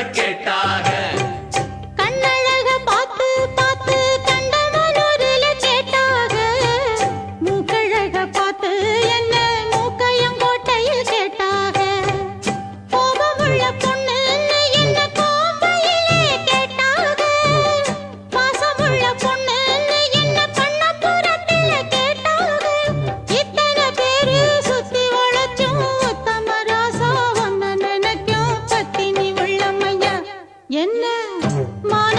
கேட்டாக. கண்ணழக பார்த்து பார்த்து கண்டமனூரில கேட்டாக. மூக்கழக பார்த்து என்ன மூக்கையங்கோட்டையில் கேட்டாக. கோபமுள்ள பொண்ணு என்ன கோம்பையிலே கேட்டாக. பாசமுள்ள பொண்ணு என்ன பண்ணப்புறத்தில கேட்டாக. இத்தனை பேரு சுத்தி வளைச்சும் உத்தம ராசா ஒன்ன நினைக்கும் பத்தினி உள்ளமையா என்ன மான